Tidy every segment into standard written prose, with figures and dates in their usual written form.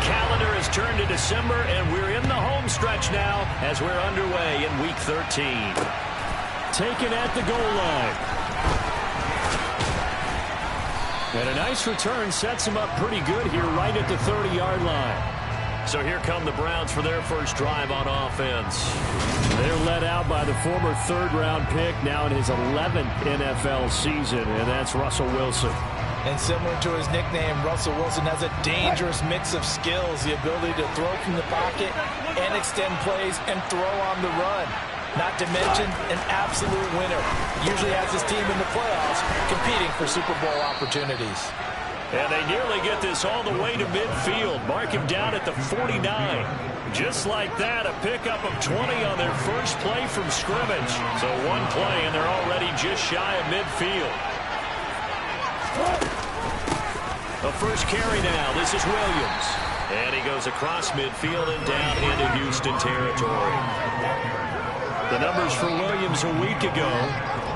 calendar has turned to December, and we're in the home stretch now as we're underway in Week 13. Taken at the goal line. And a nice return sets him up pretty good here right at the 30-yard line. So here come the Browns for their first drive on offense. They're led out by the former third-round pick, now in his 11th NFL season, and that's Russell Wilson. And similar to his nickname, Russell Wilson has a dangerous mix of skills, the ability to throw from the pocket and extend plays and throw on the run. Not to mention an absolute winner. Usually has his team in the playoffs competing for Super Bowl opportunities. And they nearly get this all the way to midfield. Mark him down at the 49. Just like that, a pickup of 20 on their first play from scrimmage. So one play, and they're already just shy of midfield. The first carry now. This is Williams. And he goes across midfield and down into Houston territory. The numbers for Williams a week ago: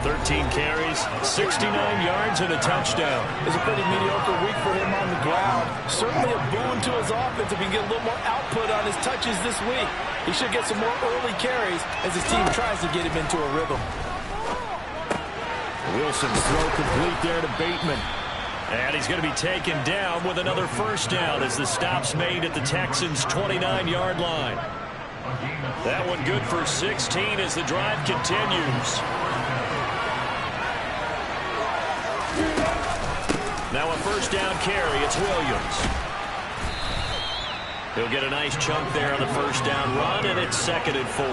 13 carries, 69 yards, and a touchdown. It was a pretty mediocre week for him on the ground. Certainly a boon to his offense if he can get a little more output on his touches this week. He should get some more early carries as his team tries to get him into a rhythm. Wilson's throw complete there to Bateman. And he's going to be taken down with another first down as the stop's made at the Texans' 29-yard line. That one good for 16 as the drive continues. Now a first down carry. It's Williams. He'll get a nice chunk there on the first down run, and it's 2nd and 4.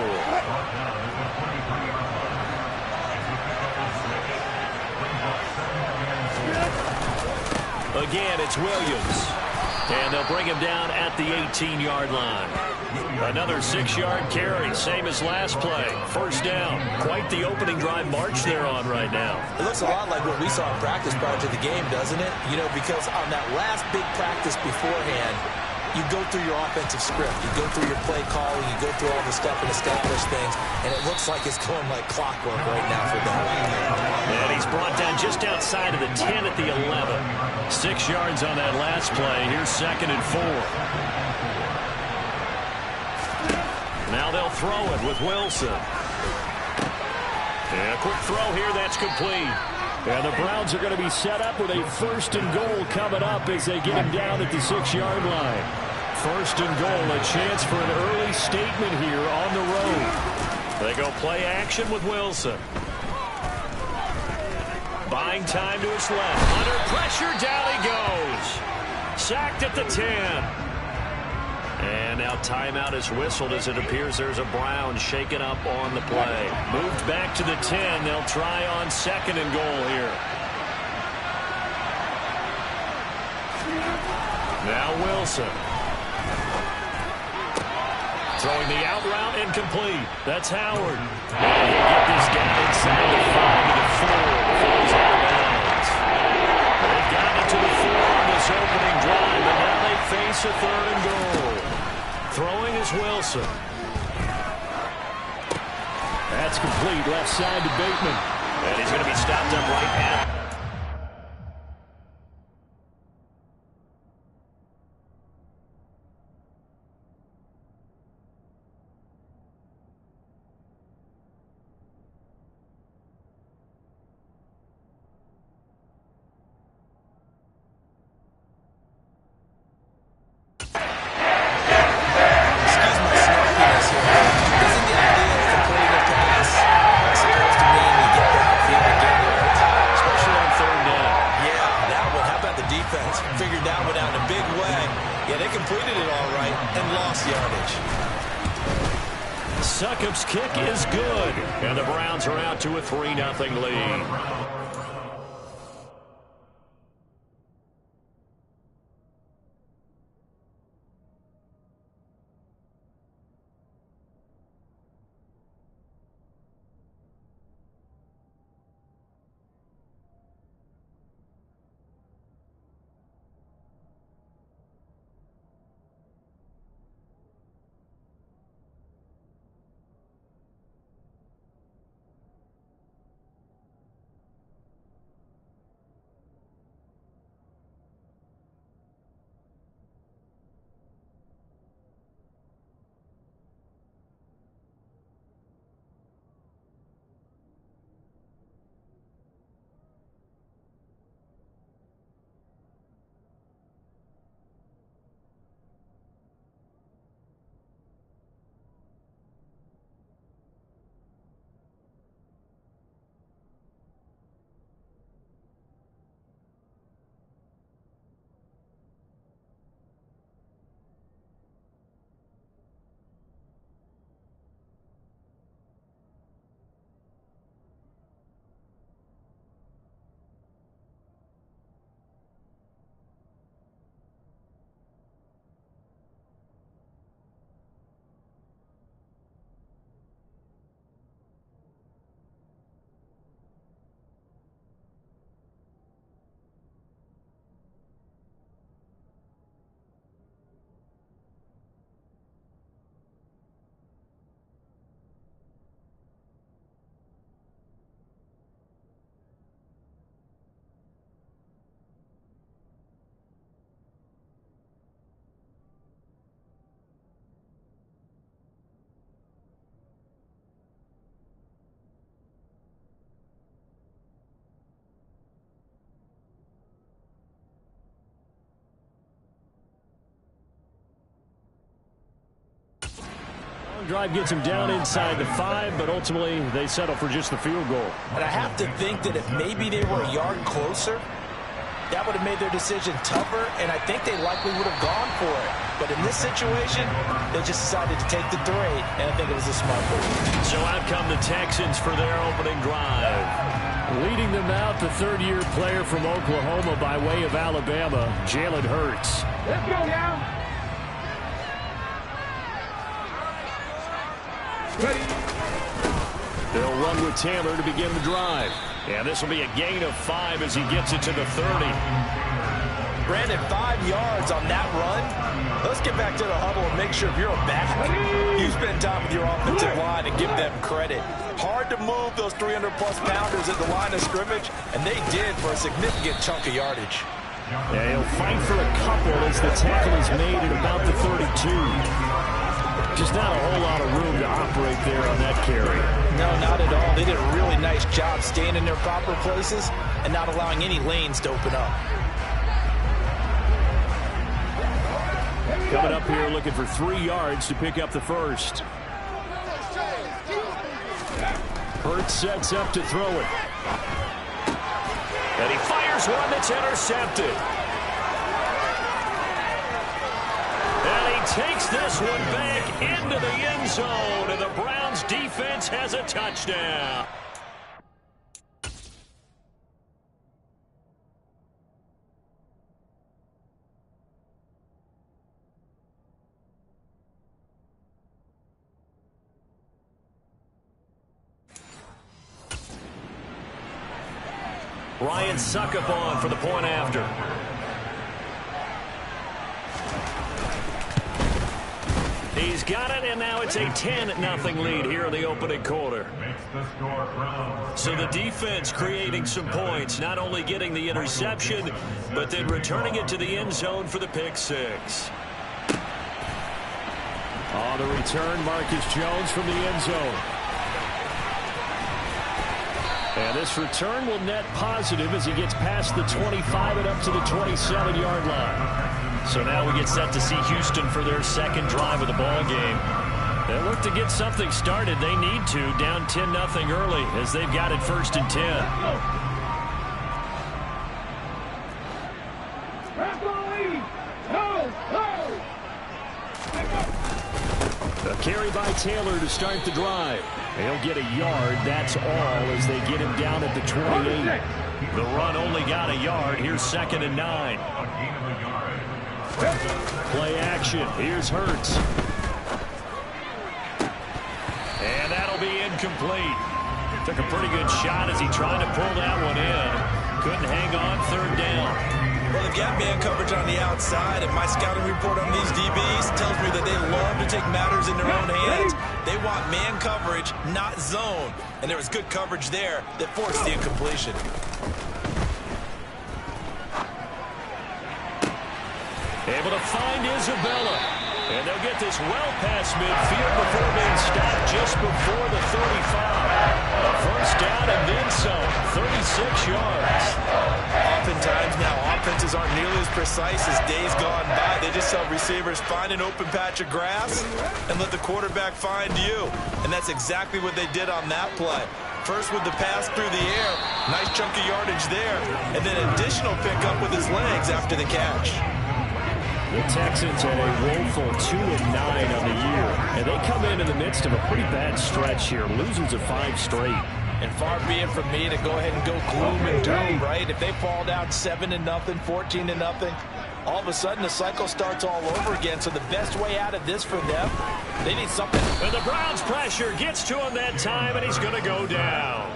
Again, it's Williams. And they'll bring him down at the 18-yard line. Another 6-yard carry, same as last play. First down. Quite the opening drive march they're on right now. It looks a lot like what we saw in practice prior to the game, doesn't it? You know, because on that last big practice beforehand, you go through your offensive script. You go through your play calling. You go through all the stuff and establish things. And it looks like it's going like clockwork right now for them. And he's brought down just outside of the 10 at the 11. 6 yards on that last play. Here's 2nd and 4. Now they'll throw it with Wilson. And a quick throw here. That's complete. And the Browns are going to be set up with a 1st and goal coming up as they get him down at the 6-yard line. 1st and goal, a chance for an early statement here on the road. They go play action with Wilson. Buying time to his left. Under pressure, down he goes. Sacked at the 10. And now timeout is whistled as it appears there's a Brown shaken up on the play. Moved back to the 10. They'll try on 2nd and goal here. Now Wilson. Throwing the out route incomplete. That's Howard. And he'll get this down inside the 5 to the 4 before he's out of bounds. They've gotten it to the 4 on this opening drive, and now they face a 3rd and goal. Throwing is Wilson. That's complete. Left side to Bateman. And he's going to be stopped up right at Succop's kick is good, and the Browns are out to a 3-0 lead. Long drive gets them down inside the 5, but ultimately they settle for just the field goal. And I have to think that if maybe they were a yard closer, that would have made their decision tougher, and I think they likely would have gone for it. But in this situation, they just decided to take the 3, and I think it was a smart move. So out come the Texans for their opening drive. Leading them out, the third-year player from Oklahoma by way of Alabama, Jalen Hurts. Let's go now. Ready. They'll run with Taylor to begin the drive. And this will be a gain of 5 as he gets it to the 30. Brandon, 5 yards on that run. Let's get back to the huddle and make sure if you're a back, you spend time with your offensive line and give them credit. Hard to move those 300-plus pounders at the line of scrimmage, and they did for a significant chunk of yardage. Yeah, he'll fight for a couple as the tackle is made at about the 32. Just not a whole lot of room to operate there on that carry. No, not at all. They did a really nice job staying in their proper places and not allowing any lanes to open up. Coming up here looking for 3 yards to pick up the first. Hurts sets up to throw it. And he fires one that's intercepted. And he takes this one back into the end zone, and the Browns defense has a touchdown. Ryan Succop for the point after. He's got it, and now it's a 10-0 lead here in the opening quarter. So the defense creating some points, not only getting the interception, but then returning it to the end zone for the pick 6. On the return, Marcus Jones from the end zone. And this return will net positive as he gets past the 25 and up to the 27-yard line. So now we get set to see Houston for their second drive of the ball game. They look to get something started. They need to, down 10-0 early as they've got it 1st and 10. A carry by Taylor to start the drive. He'll get a yard, that's all, as they get him down at the 28. The run only got a yard. Here's 2nd and 9. Play action. Here's Hurts. And that'll be incomplete. Took a pretty good shot as he tried to pull that one in. Couldn't hang on, 3rd down. Well, they've got man coverage on the outside, and my scouting report on these DBs tells me that they love to take matters in their own hands. They want man coverage, not zone. And there was good coverage there that forced the incompletion. Able to find Isabella. And they'll get this well past midfield before being stopped just before the 35. A 1st down and then some. 36 yards. Oftentimes now offenses aren't nearly as precise as days gone by. They just have receivers find an open patch of grass and let the quarterback find you. And that's exactly what they did on that play. First with the pass through the air. Nice chunk of yardage there. And then additional pickup with his legs after the catch. The Texans had a woeful 2-9 on the year, and they come in the midst of a pretty bad stretch here, losing to 5 straight. And far be it from me to go ahead and go gloom and doom, right? If they fall down 7-0, 14-0, all of a sudden the cycle starts all over again. So the best way out of this for them, they need something. And the Browns pressure gets to him that time, and he's going to go down.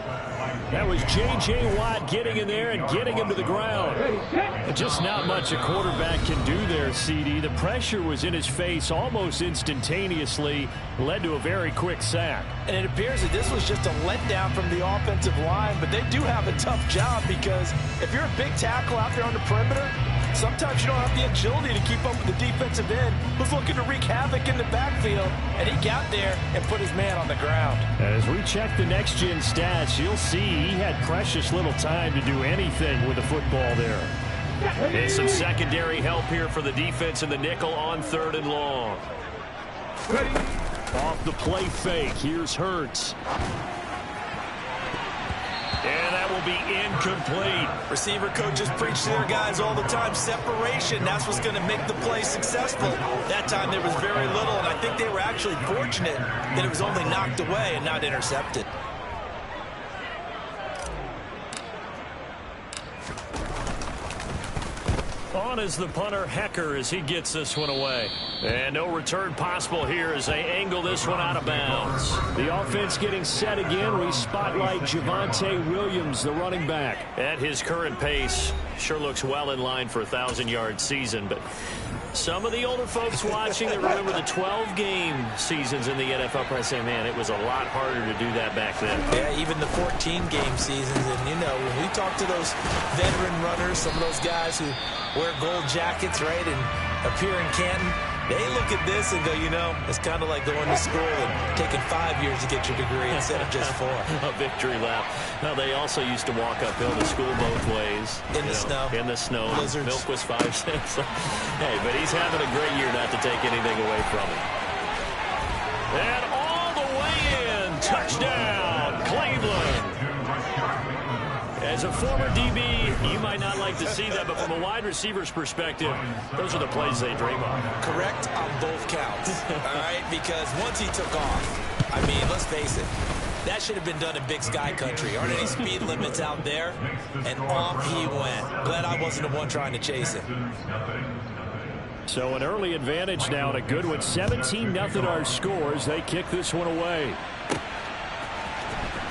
That was J.J. Watt getting in there and getting him to the ground. But just not much a quarterback can do there, CD. The pressure was in his face almost instantaneously, led to a very quick sack. And it appears that this was just a letdown from the offensive line, but they do have a tough job because if you're a big tackle out there on the perimeter, sometimes you don't have the agility to keep up with the defensive end who's looking to wreak havoc in the backfield, and he got there and put his man on the ground. As we check the next-gen stats, you'll see he had precious little time to do anything with the football there. And some secondary help here for the defense in the nickel on 3rd and long. Off the play fake, here's Hurts. And that will be incomplete. Receiver coaches preach to their guys all the time. Separation, that's what's going to make the play successful. That time there was very little, and I think they were actually fortunate that it was only knocked away and not intercepted. On is the punter, Hecker, as he gets this one away. And no return possible here as they angle this one out of bounds. The offense getting set again. We spotlight Javonte Williams, the running back. At his current pace, sure looks well in line for a 1,000-yard season. But some of the older folks watching that remember the 12-game seasons in the NFL probably say, man, it was a lot harder to do that back then. Yeah, even the 14-game seasons. And, you know, when we talk to those veteran runners, some of those guys who wear gold jackets, right, and appear in Canton, they look at this and go, you know, it's kind of like going to school and taking 5 years to get your degree instead of just 4. A victory lap. Now, they also used to walk uphill to school both ways. In the snow. In the snow. Blizzards. Milk was 5 cents. Hey, but he's having a great year not to take anything away from him. And all the way in. Touchdown, Cleveland. As a former DB, you might not like to see that, but from a wide receiver's perspective, those are the plays they dream of. Correct on both counts, all right? Because once he took off, I mean, let's face it, that should have been done in Big Sky Country. Aren't any speed limits out there? And off he went. Glad I wasn't the one trying to chase it. So an early advantage now, and a good one. 17-0 our scores. They kick this one away.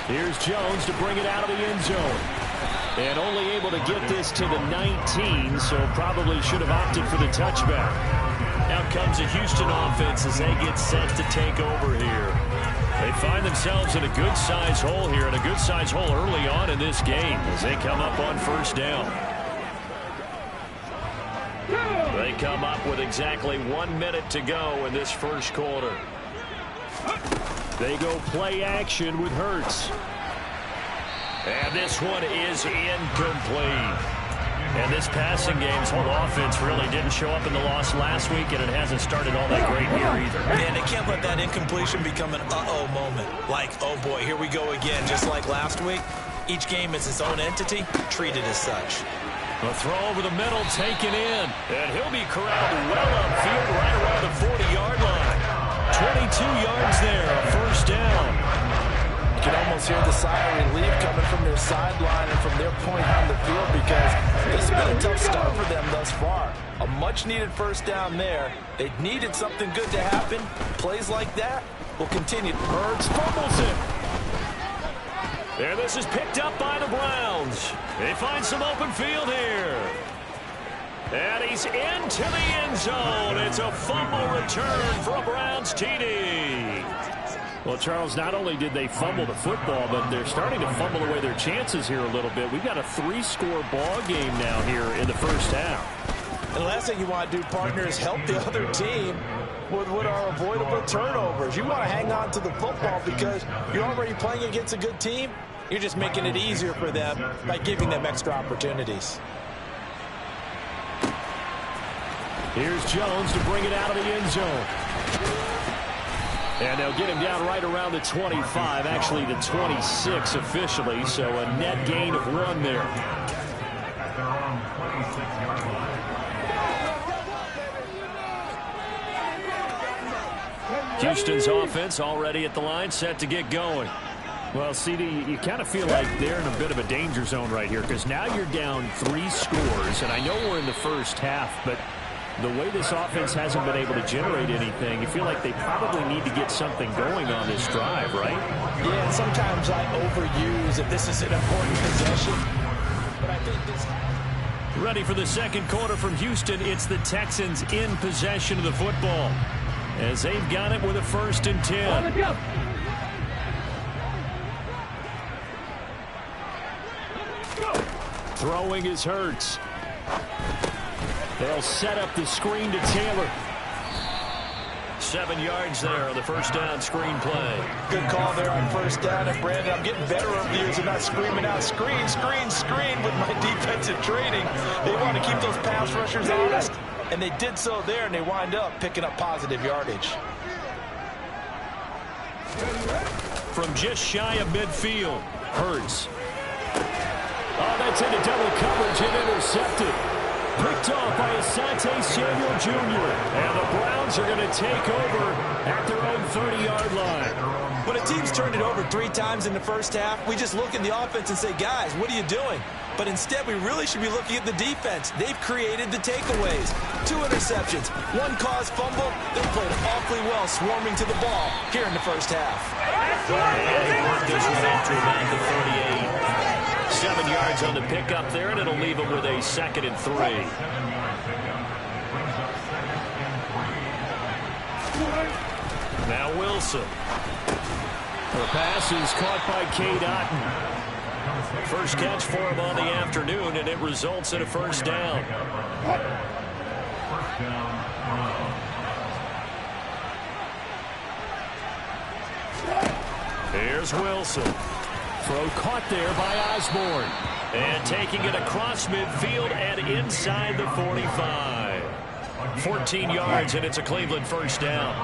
Here's Jones to bring it out of the end zone. And only able to get this to the 19, so probably should have opted for the touchback. Out comes the Houston offense as they get set to take over here. They find themselves in a good-sized hole here, and a good-sized hole early on in this game as they come up on first down. They come up with exactly 1 minute to go in this first quarter. They go play action with Hurts. And this one is incomplete. And this passing game's whole offense really didn't show up in the loss last week, and it hasn't started all that great here either. Man, they can't let that incompletion become an uh-oh moment. Like, oh boy, here we go again. Just like last week, each game is its own entity, treated as such. A throw over the middle, taken in. And he'll be corralled well upfield right around the 40-yard line. 22 yards there, a first down. You can almost hear the sigh of relief coming from their sideline and from their point on the field, because this has been a tough start for them thus far. A much-needed first down there. They needed something good to happen. Plays like that will continue. Hurts fumbles it. And this is picked up by the Browns. They find some open field here. And he's into the end zone. It's a fumble return for a Browns TD. Well, Charles, not only did they fumble the football, but they're starting to fumble away their chances here a little bit. We've got a 3-score ball game now here in the first half. And the last thing you want to do, partner, is help the other team with what are avoidable turnovers. You want to hang on to the football because you're already playing against a good team. You're just making it easier for them by giving them extra opportunities. Here's Jones to bring it out of the end zone. And they'll get him down right around the 25, actually the 26 officially, so a net gain of 1 there. Houston's offense already at the line, set to get going. Well, CD, you kind of feel like they're in a bit of a danger zone right here, because now you're down 3 scores, and I know we're in the first half, but the way this offense hasn't been able to generate anything, you feel like they probably need to get something going on this drive, right? Yeah, and sometimes I overuse that this is an important possession, but I think this... Ready for the second quarter from Houston. It's the Texans in possession of the football as they've got it with a 1st and 10. Throwing is Hurts. They'll set up the screen to Taylor. 7 yards there on the first down screen play. Good call there on first down. And Brandon, I'm getting better over the years of not screaming out screen, screen, screen with my defensive training. They want to keep those pass rushers honest, and they did so there, and they wind up picking up positive yardage. From just shy of midfield, Hurts. Oh, that's into double coverage and intercepted. Picked off by Asante Samuel Jr. And the Browns are going to take over at their own 30-yard line. When a team's turned it over 3 times in the first half, we just look at the offense and say, guys, what are you doing? But instead, we really should be looking at the defense. They've created the takeaways. 2 interceptions, 1 caused fumble. They played awfully well swarming to the ball here in the first half. And he worked his way up to about the 38. 7 yards on the pickup there, and it'll leave him with a 2nd and 3. Now Wilson. The pass is caught by Cade Otton. First catch for him on the afternoon, and it results in a first down. Here's Wilson. Throw caught there by Osborne. And taking it across midfield and inside the 45. 14 yards, and it's a Cleveland first down.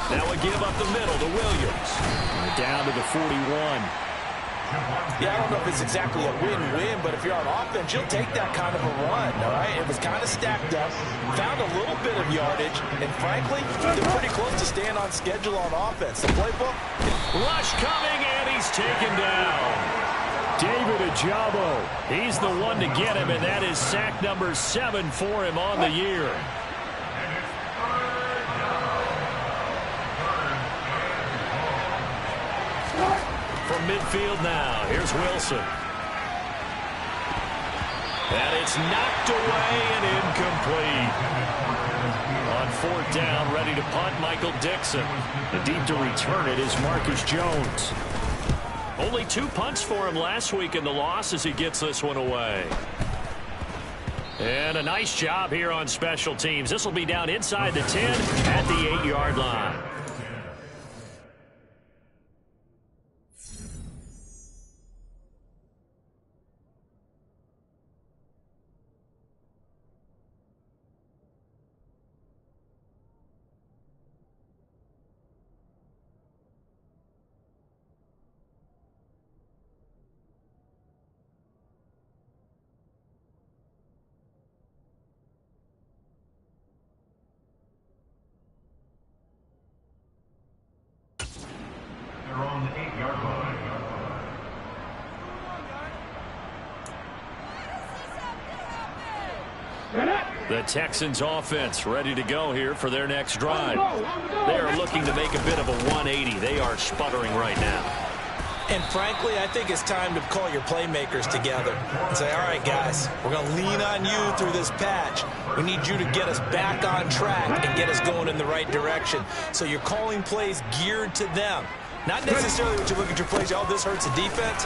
Now a give up the middle to Williams. Down to the 41. Yeah, I don't know if it's exactly a win-win, but if you're on offense, you'll take that kind of a run, all right? It was kind of stacked up, found a little bit of yardage, and frankly, they're pretty close to staying on schedule on offense. The playbook. Rush coming, and he's taken down. David Ojabo, he's the one to get him, and that is sack number 7 for him on the year. From midfield now, here's Wilson. And it's knocked away and incomplete. On 4th down, ready to punt, Michael Dixon. And deep to return it is Marcus Jones. Only 2 punts for him last week in the loss as he gets this one away. And a nice job here on special teams. This will be down inside the 10 at the 8-yard line. On the 8-yard line. The Texans offense ready to go here for their next drive. They are looking to make a bit of a 180. They are sputtering right now. And frankly, I think it's time to call your playmakers together and say, all right, guys, we're going to lean on you through this patch. We need you to get us back on track and get us going in the right direction. So you're calling plays geared to them. Not necessarily what you look at your plays, oh, this hurts the defense.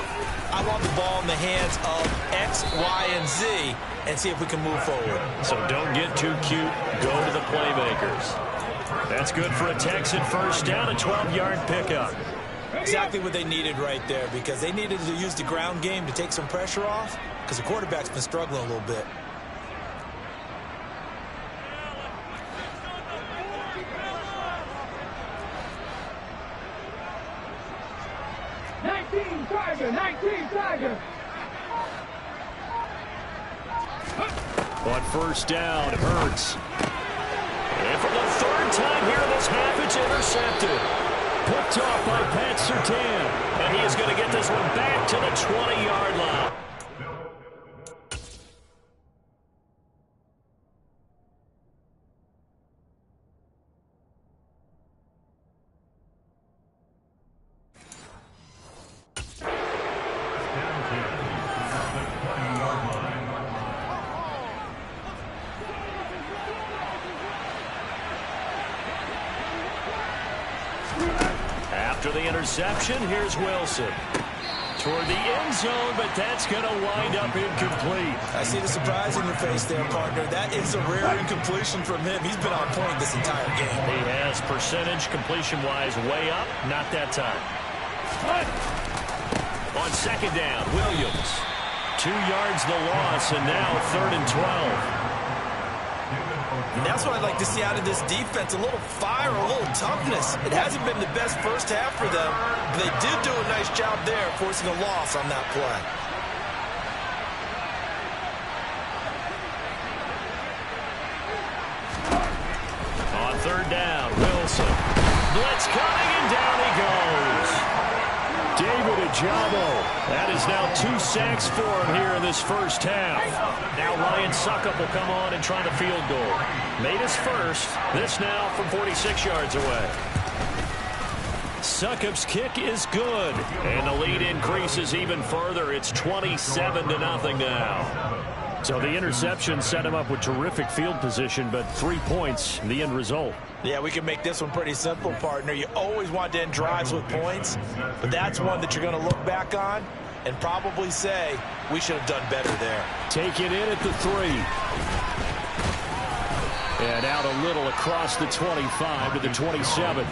I want the ball in the hands of X, Y, and Z and see if we can move forward. So don't get too cute. Go to the playmakers. That's good for a Texan first down, a 12-yard pickup. Exactly what they needed right there, because they needed to use the ground game to take some pressure off because the quarterback's been struggling a little bit. Tiger. On first down, Hurts. And for the 3rd time here this half, it's intercepted. Picked off by Pat Surtain. And he is going to get this one back to the 20-yard line. After the interception, here's Wilson. Toward the end zone, but that's going to wind up incomplete. I see the surprise in your face there, partner. That is a rare incompletion from him. He's been on point this entire game. He has percentage completion-wise way up. Not that time. On 2nd down, Williams. 2 yards the loss, and now 3rd and 12. And that's what I'd like to see out of this defense, a little fire, a little toughness. It hasn't been the best first half for them, but they did do a nice job there forcing a loss on that play. On third down, Wilson. Blitz coming, and down he goes. David Ojabo. That is now 2 sacks for him here in this first half. Now Ryan Succop will come on and try the field goal. Made his first. This now from 46 yards away. Succop's kick is good. And the lead increases even further. It's 27-0 now. So the interception set him up with terrific field position, but 3 points, the end result. Yeah, we can make this one pretty simple, partner. You always want to end drives with points, but that's one that you're going to look back on and probably say, we should have done better there. Take it in at the 3. And out a little across the 25 to the 27.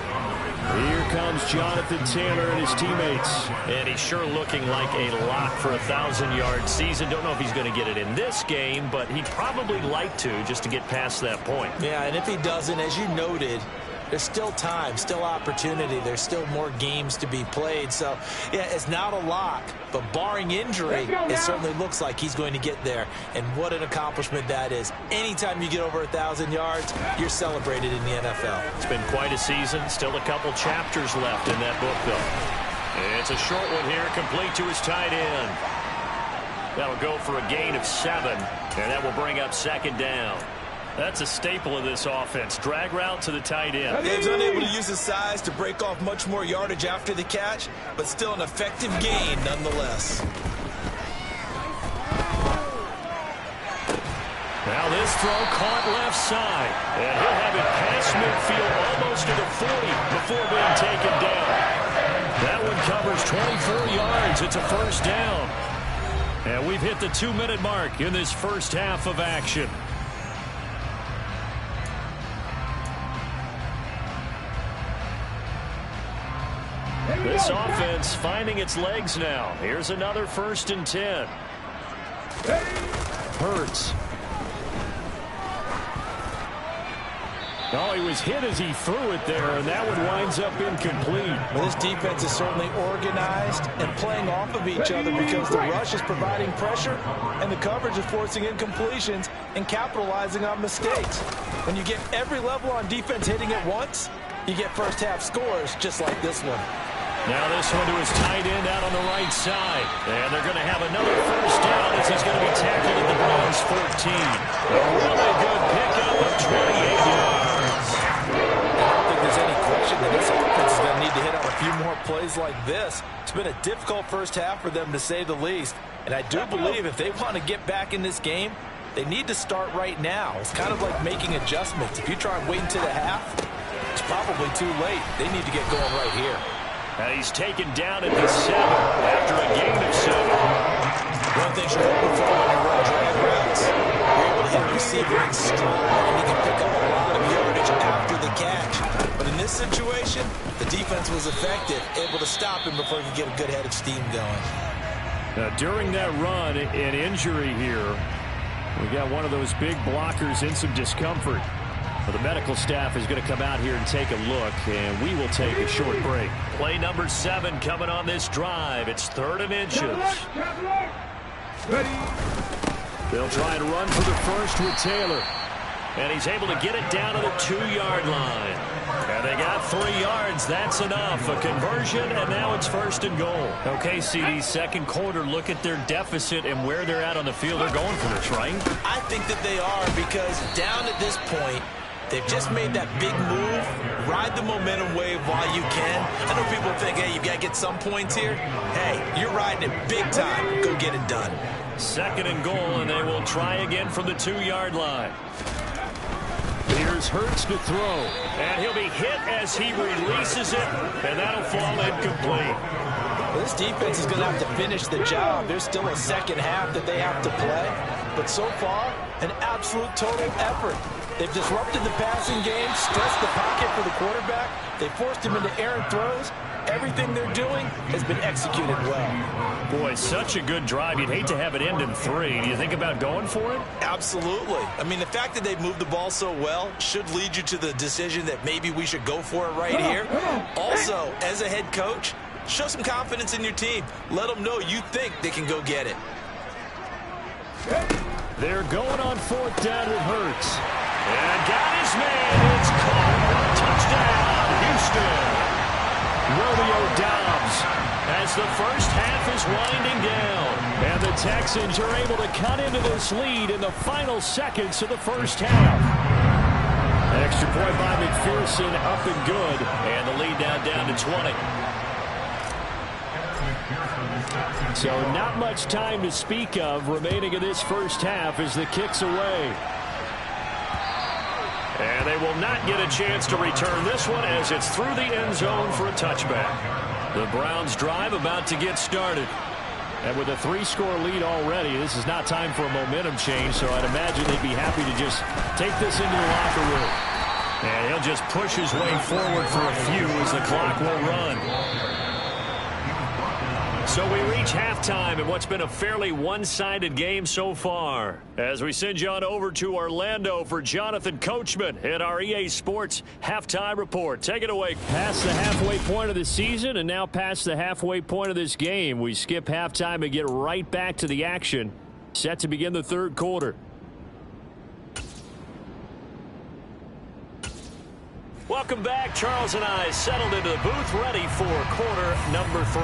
Here comes Jonathan Taylor and his teammates. And he's sure looking like a lock for a 1,000-yard season. Don't know if he's going to get it in this game, but he'd probably like to just to get past that point. Yeah, and if he doesn't, as you noted, there's still time, still opportunity. There's still more games to be played. So, yeah, it's not a lock, but barring injury, it certainly looks like he's going to get there. And what an accomplishment that is. Anytime you get over 1,000 yards, you're celebrated in the NFL. It's been quite a season. Still a couple chapters left in that book, though. It's a short one here, complete to his tight end. That'll go for a gain of 7, and that will bring up second down. That's a staple of this offense. Drag route to the tight end. Dave's unable to use his size to break off much more yardage after the catch, but still an effective gain nonetheless. Now this throw caught left side. And he'll have it past midfield almost to the 40 before being taken down. That one covers 24 yards. It's a first down. And we've hit the 2-minute mark in this first half of action. This offense finding its legs now. Here's another 1st and 10. Hurts. Oh, he was hit as he threw it there, and that one winds up incomplete. Well, this defense is certainly organized and playing off of each other because the rush is providing pressure and the coverage is forcing incompletions and capitalizing on mistakes. When you get every level on defense hitting at once, you get first half scores just like this one. Now this one to his tight end out on the right side. And they're going to have another first down as he's going to be tackled at the Browns 14. A really good pickup of 28 yards. I don't think there's any question that this offense is going to need to hit on a few more plays like this. It's been a difficult first half for them, to say the least. And I do believe if they want to get back in this game, they need to start right now. It's kind of like making adjustments. If you try and wait until the half, it's probably too late. They need to get going right here. And he's taken down at the 7 after a gain of 7. One thing you're hoping for when you run drag routes, you're able to hit the receiver in stride, and you can pick up a lot of yardage after the catch. But in this situation, the defense was effective, able to stop him before he could get a good head of steam going. Now, during that run, an injury here, we got one of those big blockers in some discomfort. Well, the medical staff is going to come out here and take a look, and we will take a short break. Play number 7 coming on this drive. It's 3rd and inches. They'll try and run for the first with Taylor. And he's able to get it down to the 2-yard line. And they got 3 yards. That's enough. A conversion, and now it's 1st and goal. Okay, CD, second quarter, look at their deficit and where they're at on the field. They're going for this, right? I think that they are, because down at this point, they've just made that big move. Ride the momentum wave while you can. I know people think, hey, you got to get some points here. Hey, you're riding it big time. Go get it done. 2nd and goal, and they will try again from the 2-yard line. Here's Hurts to throw. And he'll be hit as he releases it, and that'll fall incomplete. Well, this defense is going to have to finish the job. There's still a second half that they have to play. But so far, an absolute total effort. They've disrupted the passing game, stressed the pocket for the quarterback. They forced him into errant throws, Everything they're doing has been executed well. Boy, such a good drive. You'd hate to have it end in 3. Do you think about going for it? Absolutely. I mean, the fact that they've moved the ball so well should lead you to the decision that maybe we should go for it right here. Also, as a head coach, show some confidence in your team. Let them know you think they can go get it. They're going on 4th down with Hurts. And got his man. It's caught. Touchdown, Houston. Romeo Doubs as the first half is winding down. And the Texans are able to cut into this lead in the final seconds of the first half. Extra point by McPherson, up and good. And the lead now down to 20. So not much time to speak of remaining in this first half as the kick's away. And they will not get a chance to return this one as it's through the end zone for a touchback. The Browns drive about to get started. And with a 3-score lead already, this is not time for a momentum change, so I'd imagine they'd be happy to just take this into the locker room. And he'll just push his way forward for a few as the clock will run. So we reach halftime in what's been a fairly one-sided game so far. As we send you on over to Orlando for Jonathan Coachman at our EA Sports Halftime Report. Take it away. Past the halfway point of the season and now past the halfway point of this game. We skip halftime and get right back to the action. Set to begin the third quarter. Welcome back. Charles and I settled into the booth ready for quarter number 3.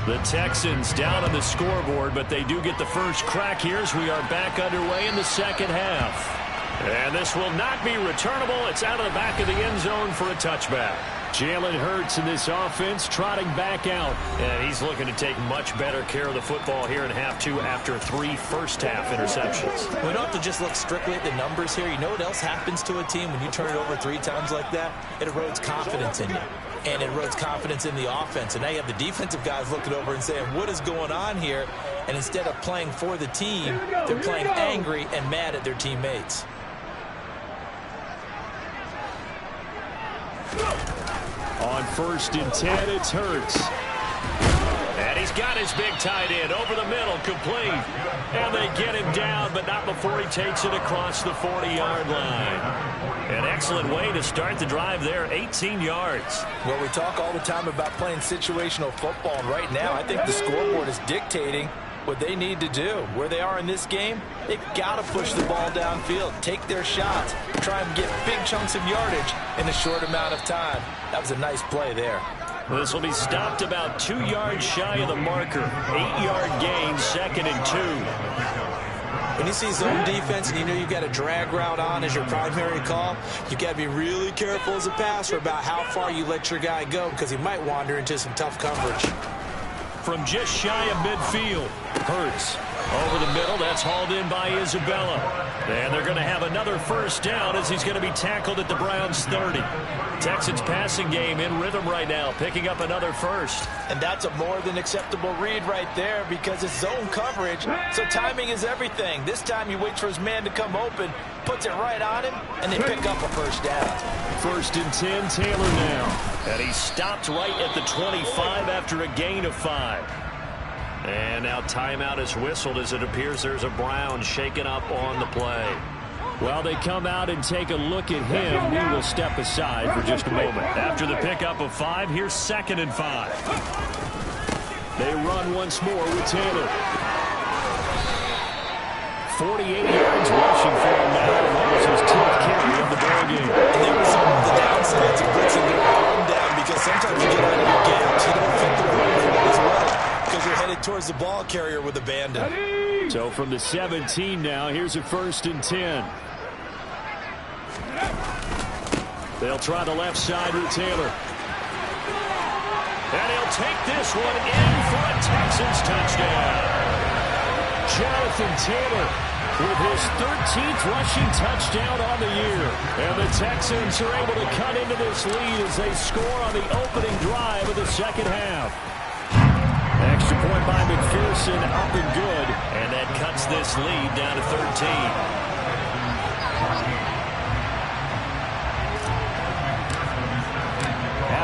The Texans down on the scoreboard, but they do get the first crack here as we are back underway in the second half. And this will not be returnable. It's out of the back of the end zone for a touchback. Jalen Hurts in this offense trotting back out. And he's looking to take much better care of the football here in half 2 after 3 first-half interceptions. We don't have to just look strictly at the numbers here. You know what else happens to a team when you turn it over 3 times like that? It erodes confidence in you. And it erodes confidence in the offense. And now you have the defensive guys looking over and saying, what is going on here? And instead of playing for the team, they're playing angry and mad at their teammates. On 1st and 10, it's Hurts. And he's got his big tight end over the middle, complete. And they get him down, but not before he takes it across the 40-yard line. An excellent way to start the drive there, 18 yards. Well, we talk all the time about playing situational football, and right now I think the scoreboard is dictating what they need to do. Where they are in this game, they've got to push the ball downfield, take their shots, try and get big chunks of yardage in a short amount of time. That was a nice play there. This will be stopped about 2 yards shy of the marker. 8-yard gain, 2nd and 2. When you see zone defense and you know you've got a drag route on as your primary call, you've got to be really careful as a passer about how far you let your guy go because he might wander into some tough coverage. From just shy of midfield, Hurts over the middle. That's hauled in by Isabella. And they're going to have another first down as he's going to be tackled at the Browns' 30. Texans passing game in rhythm right now, picking up another first. And that's a more than acceptable read right there because it's zone coverage, so timing is everything. This time you wait for his man to come open, puts it right on him, and they pick up a first down. 1st and 10, Taylor now. And he stopped right at the 25 after a gain of 5. And now timeout is whistled as it appears there's a Brown shaken up on the play. While they come out and take a look at him, we will step aside for just a moment. After the pickup of 5, here's 2nd and 5. They run once more with Taylor. 48 yards rushing for him now. That was his 10th carry of the ball game. And there was the downsides of blitzing the run down because sometimes you get out of your gaps. You don't fit the run quite as well because you're headed towards the ball carrier with abandon. So from the 17 now, here's a 1st and 10. They'll try the left side with Taylor. And he'll take this one in for a Texans touchdown. Jonathan Taylor with his 13th rushing touchdown on the year. And the Texans are able to cut into this lead as they score on the opening drive of the second half. Extra point by McPherson, up and good. And that cuts this lead down to 13.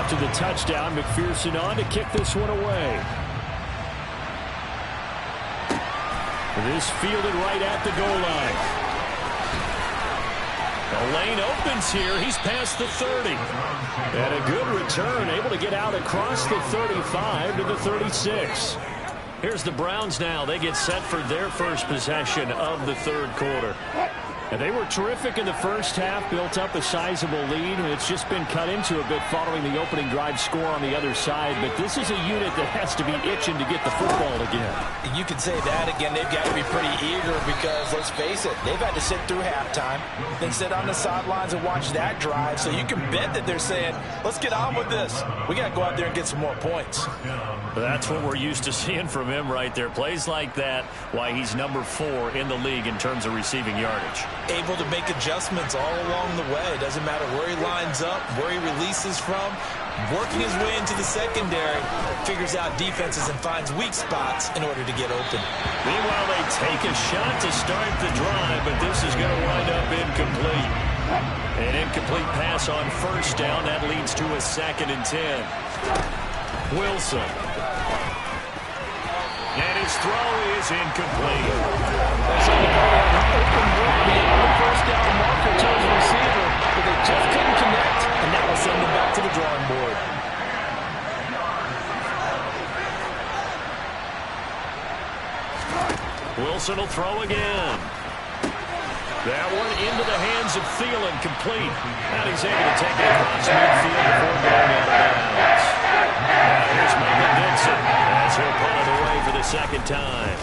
After after the touchdown. McPherson on to kick this one away. This fielded right at the goal line. The lane opens here. He's past the 30. And a good return, able to get out across the 35 to the 36. Here's the Browns now. They get set for their first possession of the third quarter. And they were terrific in the first half, built up a sizable lead, and it's just been cut into a bit following the opening drive score on the other side. But this is a unit that has to be itching to get the football again. You could say that again. They've got to be pretty eager because, let's face it, they've had to sit through halftime, then sit on the sidelines and watch that drive. So you can bet that they're saying, let's get on with this. We got to go out there and get some more points. That's what we're used to seeing from him right there. Plays like that, why he's number 4 in the league in terms of receiving yardage. Able to make adjustments all along the way. Doesn't matter where he lines up, where he releases from, working his way into the secondary, figures out defenses and finds weak spots in order to get open. Meanwhile, they take a shot to start the drive, but this is going to wind up incomplete. An incomplete pass on first down. That leads to a 2nd and 10. Wilson. And his throw is incomplete. There's open look beyond the first down marker to his receiver, but they just couldn't connect, and that will send them back to the drawing board. Wilson will throw again. That one into the hands of Thielen, complete. And he's able to take it across midfield before going out of bounds. Now here's Michael Vincent as he'll punt it away for the 2nd time.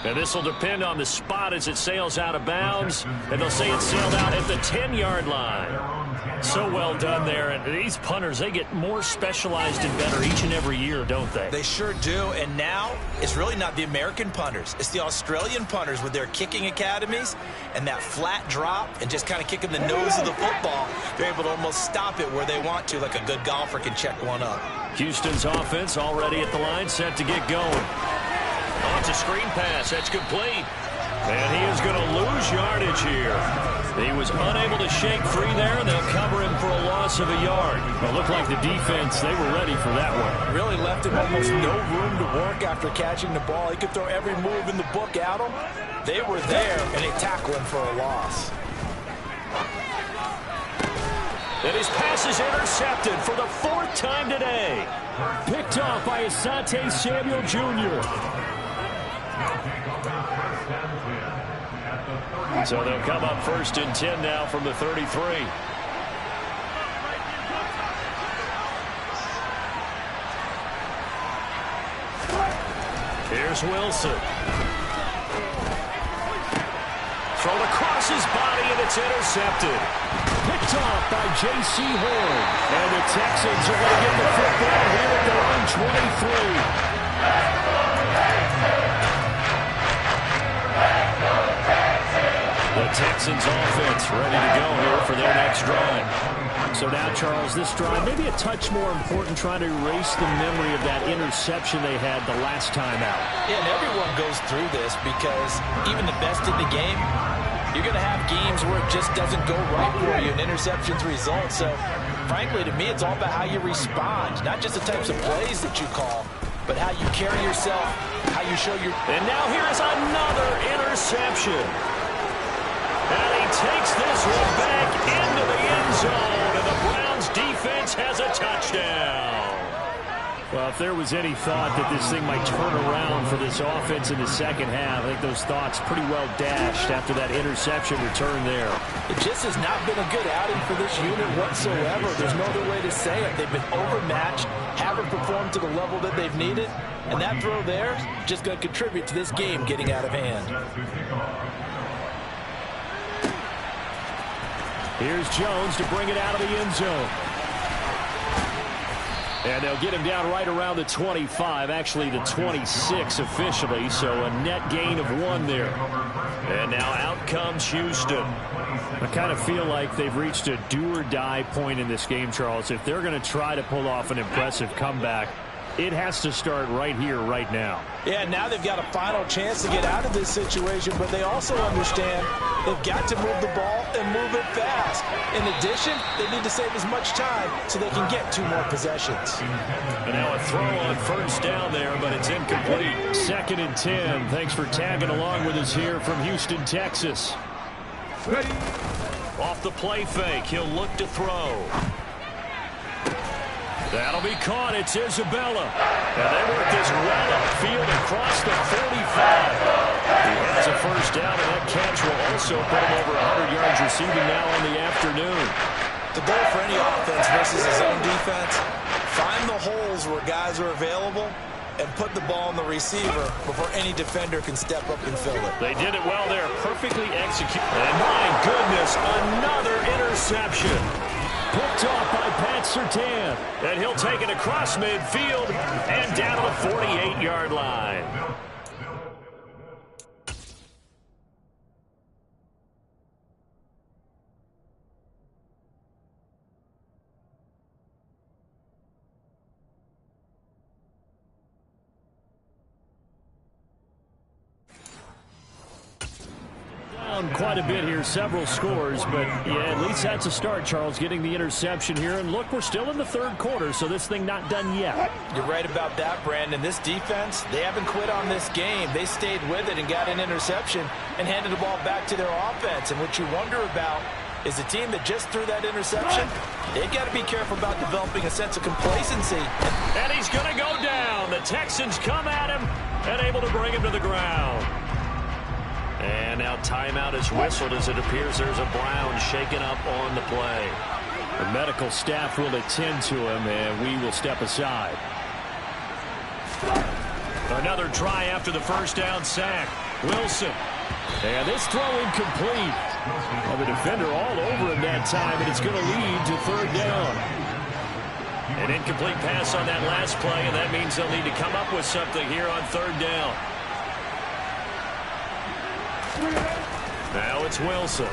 And this will depend on the spot as it sails out of bounds. And they'll say it sailed out at the 10-yard line. So well done there. And these punters, they get more specialized and better each and every year, don't they? They sure do. And now it's really not the American punters. It's the Australian punters with their kicking academies and that flat drop and just kind of kicking the nose of the football. They're able to almost stop it where they want to, like a good golfer can check one up. Houston's offense already at the line, set to get going. Oh, it's a screen pass. That's complete. And he is going to lose yardage here. He was unable to shake free there, and they'll cover him for a loss of a yard. It looked like the defense, they were ready for that one. Really left him almost no room to work after catching the ball. He could throw every move in the book at him. They were there, and they tackled him for a loss. And his pass is intercepted for the 4th time today. Picked off by Asante Samuel Jr. So they'll come up 1st and 10 now from the 33. Here's Wilson. Thrown across his body, and it's intercepted. Picked off by J.C. Horn. And the Texans are going to get the football here at their own 23. The Texans offense ready to go here for their next drive. So now, Charles, this drive maybe a touch more important, trying to erase the memory of that interception they had the last time out. Yeah, and everyone goes through this because even the best in the game, you're going to have games where it just doesn't go right for you and interceptions result. So, frankly, to me, it's all about how you respond, not just the types of plays that you call, but how you carry yourself, how you show your... And now here is another interception. And he takes this one back into the end zone, and the Browns defense has a touchdown. Well, if there was any thought that this thing might turn around for this offense in the second half, I think those thoughts pretty well dashed after that interception return there. It just has not been a good outing for this unit whatsoever. There's no other way to say it. They've been overmatched, haven't performed to the level that they've needed, and that throw there just going to contribute to this game getting out of hand. Here's Jones to bring it out of the end zone. And they'll get him down right around the 25, actually the 26 officially, so a net gain of 1 there. And now out comes Houston. I kind of feel like they've reached a do-or-die point in this game, Charles. If they're going to try to pull off an impressive comeback, It has to start right here, right now. Yeah, now they've got a final chance to get out of this situation, but they also understand they've got to move the ball and move it fast. In addition, they need to save as much time so they can get 2 more possessions. And now a throw on first down there, but it's incomplete. 2nd and 10. Thanks for tagging along with us here from Houston, Texas. Off the play fake, he'll look to throw. That'll be caught. It's Isabella. And they work this well upfield across the 45. He has a first down, and that catch will also put him over 100 yards receiving now on the afternoon. The goal for any offense versus his own defense, find the holes where guys are available and put the ball on the receiver before any defender can step up and fill it. They did it well there. Perfectly executed. And my goodness, another interception. Picked off by Pat Surtain. And he'll take it across midfield and down to the 48-yard line. Quite a bit here, several scores, but yeah, at least that's a start, Charles, getting the interception here. And look, we're still in the 3rd quarter, so this thing not done yet. You're right about that, Brandon. This defense, they haven't quit on this game. They stayed with it and got an interception and handed the ball back to their offense. And what you wonder about is the team that just threw that interception, they've got to be careful about developing a sense of complacency. And he's going to go down. The Texans come at him and able to bring him to the ground. And now timeout is whistled as it appears there's a Brown shaken up on the play. The medical staff will attend to him, and we will step aside. Another try after the first down sack. Wilson. And this throw incomplete. Well, the defender all over him that time, and it's going to lead to 3rd down. An incomplete pass on that last play, and that means they'll need to come up with something here on 3rd down. Now it's Wilson.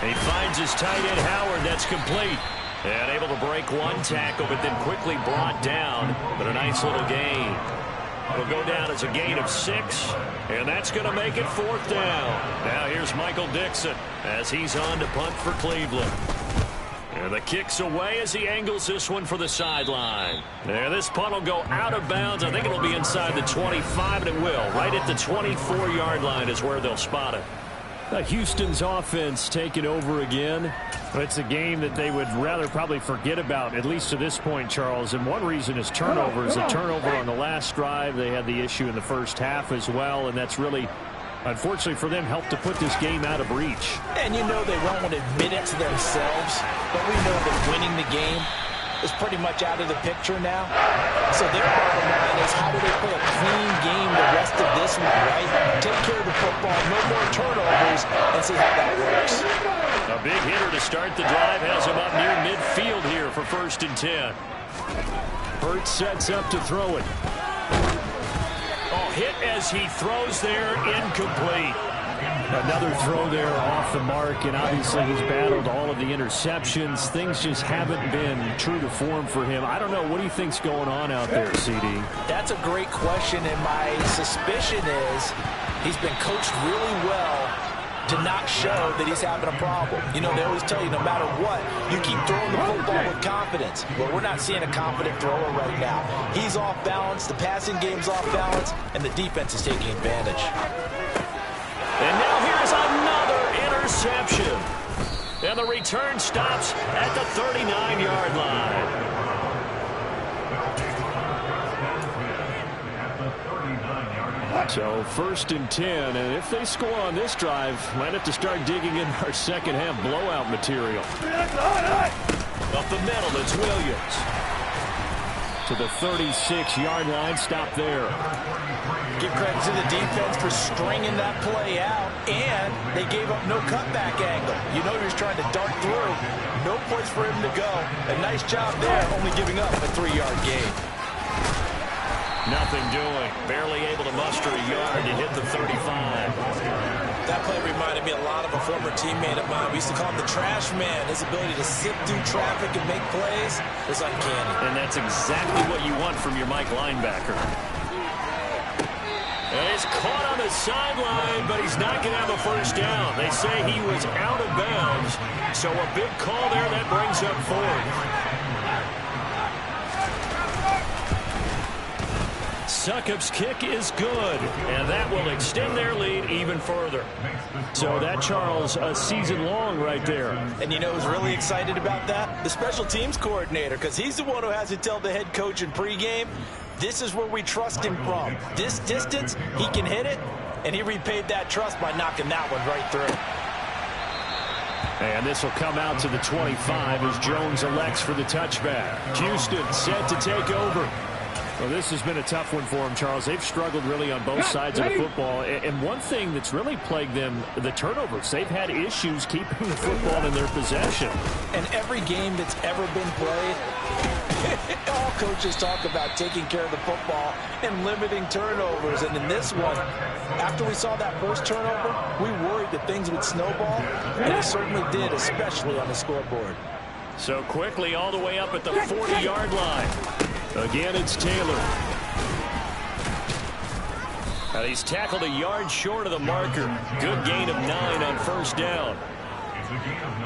He finds his tight end Howard. That's complete. And able to break one tackle, but then quickly brought down. But a nice little gain. It'll go down as a gain of 6. And that's going to make it 4th down. Now here's Michael Dixon as he's on to punt for Cleveland. And the kick's away as he angles this one for the sideline. And this punt will go out of bounds. I think it'll be inside the 25, and it will. Right at the 24-yard line is where they'll spot it. Houston's offense taking over again. It's a game that they would rather probably forget about, at least to this point, Charles. And one reason is turnovers. A turnover on the last drive. They had the issue in the first half as well, and that's really, unfortunately for them, helped to put this game out of reach. And you know they won't want to admit it to themselves, but we know that winning the game is pretty much out of the picture now. So their bottom line is, how do they play a clean game the rest of this one, right? Take care of the football, no more turnovers, and see how that works. A big hitter to start the drive has him up near midfield here for 1st and 10. Hurts sets up to throw it. Oh, hit as he throws there, incomplete. Another throw there off the mark, and obviously he's battled all of the interceptions. Things just haven't been true to form for him. I don't know. What do you think's going on out there, CD? That's a great question, and my suspicion is he's been coached really well to not show that he's having a problem. You know, they always tell you no matter what, you keep throwing the football with confidence. Well, we're not seeing a confident thrower right now. He's off balance, the passing game's off balance, and the defense is taking advantage. And now here's another interception. And the return stops at the 39-yard line. So 1st and 10, and if they score on this drive, might have to start digging in our second half blowout material. Up the middle, it's Williams. To the 36-yard line, stop there. Give credit to the defense for stringing that play out, and they gave up no cutback angle. You know he was trying to dart through. No place for him to go. A nice job there, only giving up a 3-yard gain. Nothing doing. Barely able to muster a yard to hit the 35. That play reminded me a lot of a former teammate of mine. We used to call him the trash man. His ability to sift through traffic and make plays was uncanny. And that's exactly what you want from your Mike linebacker. And he's caught on the sideline, but he's not going to have a first down. They say he was out of bounds, so a big call there that brings up fourth. Succop's kick is good, and that will extend their lead even further. So that, Charles, a season long right there. And you know who's really excited about that? The special teams coordinator, because he's the one who has to tell the head coach in pregame, this is where we trust him from. This distance, he can hit it, and he repaid that trust by knocking that one right through. And this will come out to the 25 as Jones elects for the touchback. Houston set to take over. Well, this has been a tough one for them, Charles. They've struggled really on both sides of the football. And one thing that's really plagued them, the turnovers. They've had issues keeping the football in their possession. And every game that's ever been played, all coaches talk about taking care of the football and limiting turnovers. And in this one, after we saw that first turnover, we worried that things would snowball. And it certainly did, especially on the scoreboard. So quickly all the way up at the 40-yard line. Again, it's Taylor. And he's tackled a yard short of the marker. Good gain of 9 on first down.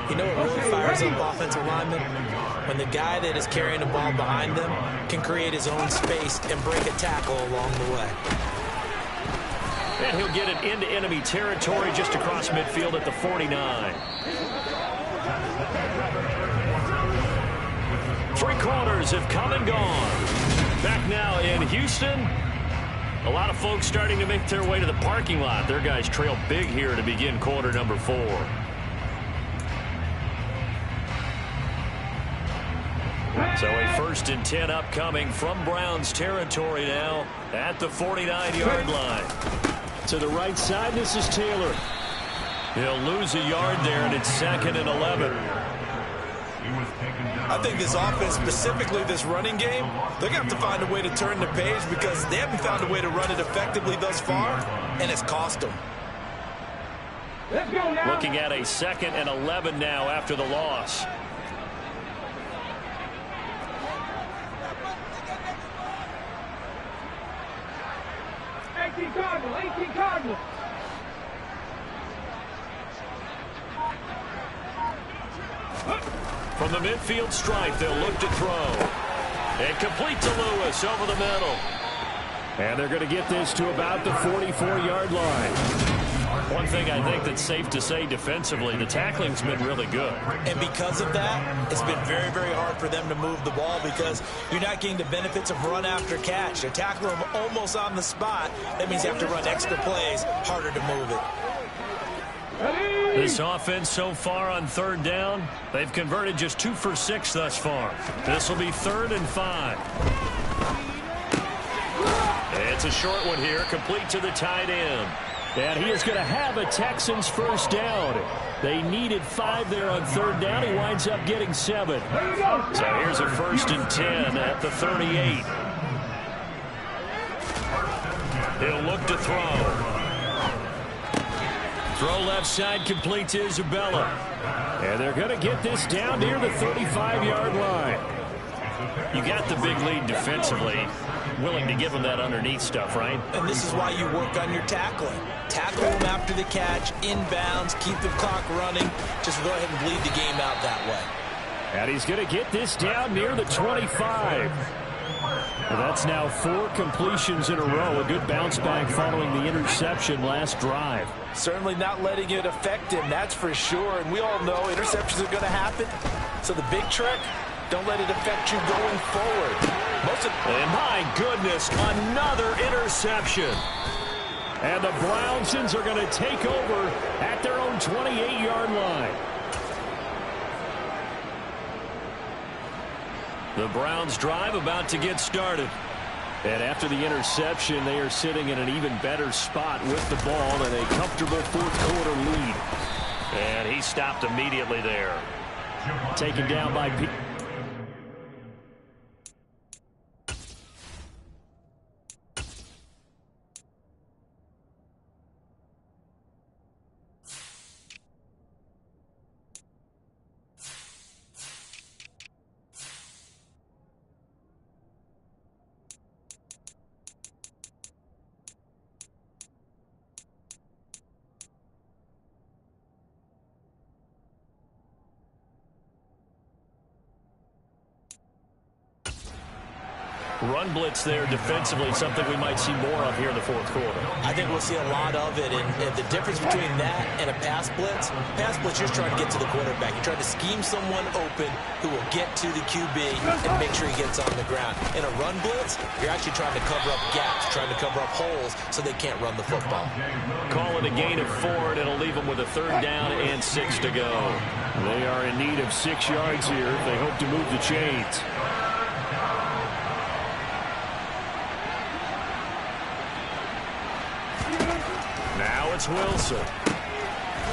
You know what really fires up offensive linemen? When the guy that is carrying the ball behind them can create his own space and break a tackle along the way. And he'll get it into enemy territory just across midfield at the 49. Three quarters have come and gone. Back now in Houston. A lot of folks starting to make their way to the parking lot. Their guys trail big here to begin quarter number 4. So a 1st and 10 upcoming from Browns territory now at the 49-yard line. To the right side, this is Taylor. He'll lose a yard there, and it's 2nd and 11. I think this offense, specifically this running game, they're going to have to find a way to turn the page because they haven't found a way to run it effectively thus far, and it's cost them. Let's go now. Looking at a 2nd and 11 now after the loss. Cardinal, 18 Cardinal. From the midfield stripe, they'll look to throw. And complete to Lewis over the middle. And they're going to get this to about the 44-yard line. One thing I think that's safe to say defensively, the tackling's been really good. And because of that, it's been very, very hard for them to move the ball because you're not getting the benefits of run after catch. They're tackling them almost on the spot. That means you have to run extra plays, harder to move it. This offense so far on 3rd down, they've converted just 2 for 6 thus far. This will be 3rd and 5. It's a short one here, complete to the tight end. And he is going to have a Texans first down. They needed 5 there on 3rd down. He winds up getting 7. So here's a 1st and 10 at the 38. He'll look to throw. Throw left side, complete to Isabella. And they're going to get this down near the 35-yard line. You got the big lead defensively. Willing to give them that underneath stuff, right? And this is why you work on your tackling. Tackle them after the catch, inbounds, keep the clock running. Just go ahead and bleed the game out that way. And he's going to get this down near the 25. And that's now 4 completions in a row. A good bounce back following the interception last drive. Certainly not letting it affect him, that's for sure. And we all know interceptions are going to happen. So the big trick, don't let it affect you going forward. And my goodness, another interception. And the Brownsons are going to take over at their own 28-yard line. The Browns drive about to get started. And after the interception, they are sitting in an even better spot with the ball and a comfortable 4th quarter lead. And he stopped immediately there. Taken down by Pete. Run blitz there defensively, something we might see more of here in the fourth quarter. I think we'll see a lot of it, and the difference between that and a pass blitz, you're just trying to get to the quarterback. You're trying to scheme someone open who will get to the QB and make sure he gets on the ground. In a run blitz, you're actually trying to cover up gaps, trying to cover up holes so they can't run the football. Call it a gain of 4, and it'll leave them with a 3rd down and 6 to go. They are in need of 6 yards here if they hope to move the chains. Now it's Wilson.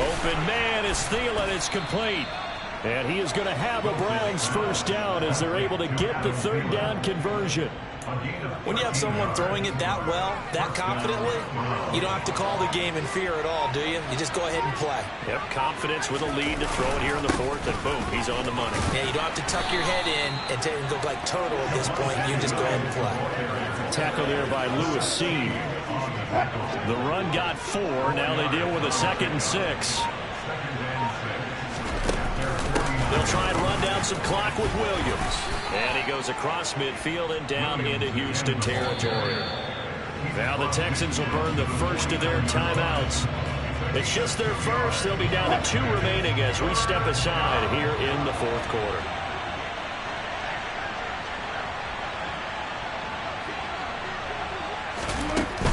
Open man is Thielen. It's complete. And he is going to have a Browns 1st down as they're able to get the 3rd down conversion. When you have someone throwing it that well, that confidently, you don't have to call the game in fear at all, do you? You just go ahead and play. Yep, confidence with a lead to throw it here in the 4th, and boom, he's on the money. Yeah, you don't have to tuck your head in and look like turtle at this point. You just go ahead and play. Tackle there by Lewis Cine. The run got 4. Now they deal with a 2nd and 6. They'll try and run down some clock with Williams. And he goes across midfield and down into Houston territory. Now the Texans will burn the first of their timeouts. It's just their first. They'll be down to 2 remaining as we step aside here in the 4th quarter.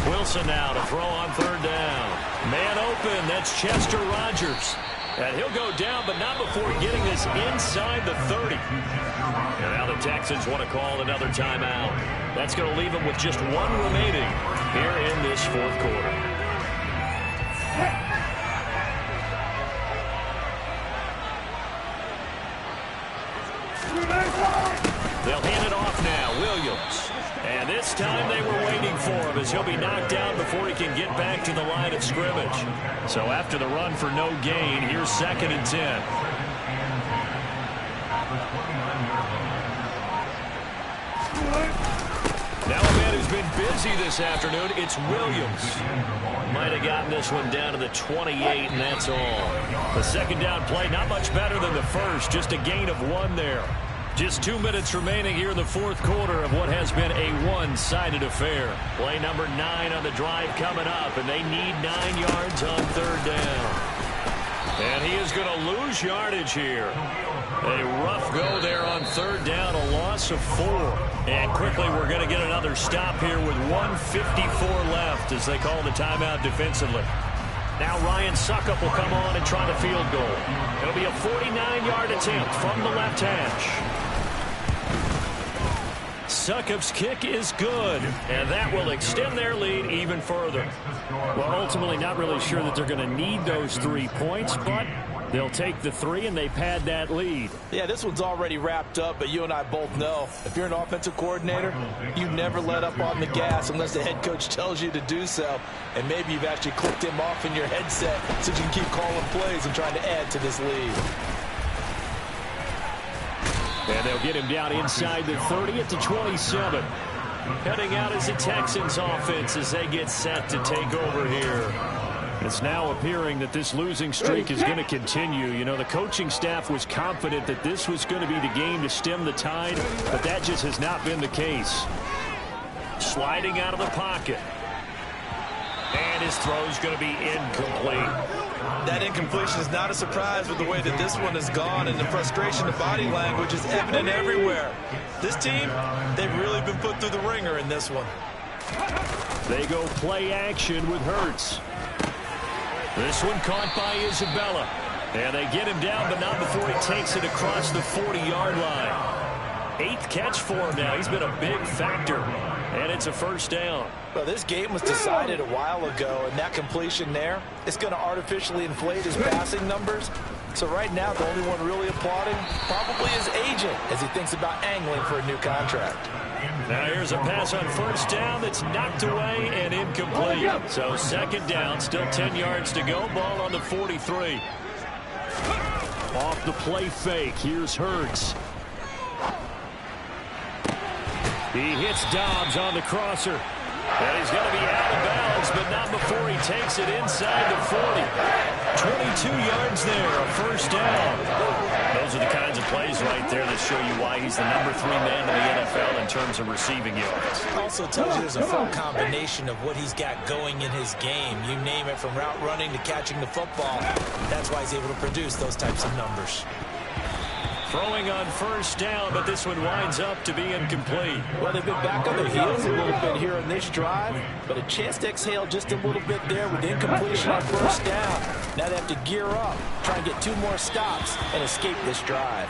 Wilson now to throw on 3rd down. Man open. That's Chester Rogers. And he'll go down, but not before getting this inside the 30. And now the Texans want to call another timeout. That's going to leave them with just 1 remaining here in this 4th quarter. They'll hand it off now. Williams. And this time they were waiting for him as he'll be knocked down before he can get back to the line of scrimmage. So after the run for no gain, here's 2nd and 10. Now a man who's been busy this afternoon, it's Williams. Might have gotten this one down to the 28, and that's all. The 2nd down play, not much better than the first, just a gain of 1 there. Just 2 minutes remaining here in the 4th quarter of what has been a one-sided affair. Play number 9 on the drive coming up, and they need 9 yards on 3rd down. And he is going to lose yardage here. A rough go there on 3rd down, a loss of 4. And quickly we're going to get another stop here with 1:54 left as they call the timeout defensively. Now Ryan Succop will come on and try the field goal. It'll be a 49-yard attempt from the left hash. Succop's kick is good, and that will extend their lead even further. Well, ultimately not really sure that they're going to need those 3 points, but they'll take the 3 and they pad that lead. Yeah, this one's already wrapped up, but you and I both know if you're an offensive coordinator, you never let up on the gas unless the head coach tells you to do so. And maybe you've actually clicked him off in your headset so you can keep calling plays and trying to add to this lead. And they'll get him down inside the 30 at the 27. Heading out is the Texans offense as they get set to take over here. It's now appearing that this losing streak is going to continue. You know, the coaching staff was confident that this was going to be the game to stem the tide, but that just has not been the case. Sliding out of the pocket. And his throw's going to be incomplete. That incompletion is not a surprise with the way that this one has gone, and the frustration of body language is evident everywhere. This team, they've really been put through the ringer in this one. They go play action with Hurts. This one caught by Isabella. And they get him down, but not before he takes it across the 40-yard line. 8th catch for him now. He's been a big factor. And it's a 1st down. Well, this game was decided a while ago, and that completion there is going to artificially inflate his passing numbers. So right now, the only one really applauding probably his agent as he thinks about angling for a new contract. Now here's a pass on 1st down that's knocked away and incomplete. So 2nd down, still 10 yards to go. Ball on the 43. Off the play fake, here's Hurts. He hits Dobbs on the crosser. And he's going to be out of bounds, but not before he takes it inside the 40. 22 yards there, a first down. Those are the kinds of plays right there that show you why he's the #3 man in the NFL in terms of receiving yards. Also tells you there's a full combination of what he's got going in his game. You name it, from route running to catching the football. That's why he's able to produce those types of numbers. Throwing on first down, but this one winds up to be incomplete. Well, they've been back on their heels a little bit here in this drive, but a chance to exhale just a little bit there with incompletion on first down. Now they have to gear up, try and get 2 more stops, and escape this drive.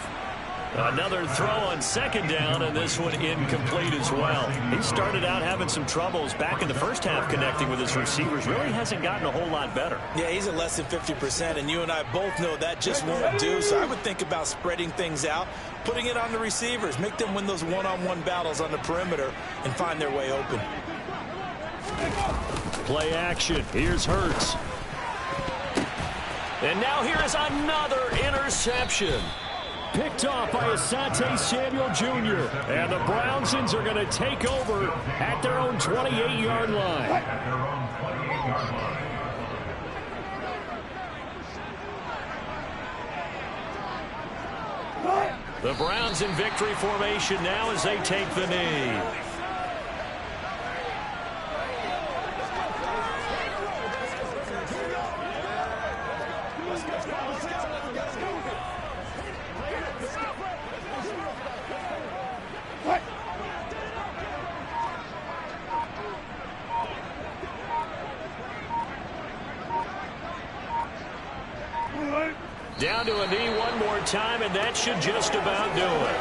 Another throw on second down, and this one incomplete as well. He started out having some troubles back in the first half connecting with his receivers. Really hasn't gotten a whole lot better. Yeah, he's at less than 50%, and you and I both know that just won't do. So I would think about spreading things out, putting it on the receivers, make them win those one-on-one battles on the perimeter, and find their way open. Play action. Here's Hurts. And now here is another interception. Picked off by Asante Samuel Jr. And the Brownsons are going to take over at their own 28-yard line. The Browns in victory formation now as they take the knee. Down to a knee one more time, and that should just about do it.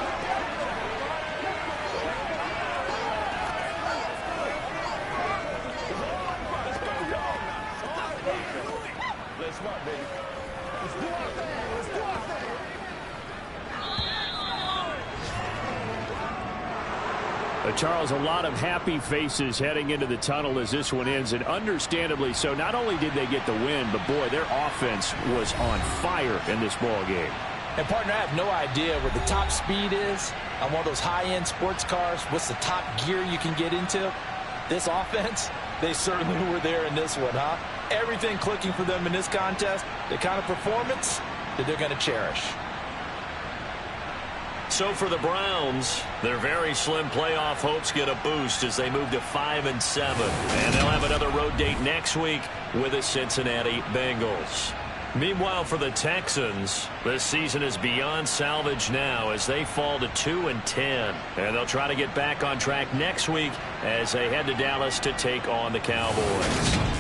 Charles, a lot of happy faces heading into the tunnel as this one ends, and understandably so. Not only did they get the win, but boy, their offense was on fire in this ball game. And partner, I have no idea where the top speed is on one of those high-end sports cars. What's the top gear you can get into? This offense, they certainly were there in this one, huh? Everything clicking for them in this contest, the kind of performance that they're going to cherish. So for the Browns, their very slim playoff hopes get a boost as they move to 5-7. And they'll have another road date next week with the Cincinnati Bengals. Meanwhile, for the Texans, this season is beyond salvage now as they fall to 2-10. And they'll try to get back on track next week as they head to Dallas to take on the Cowboys.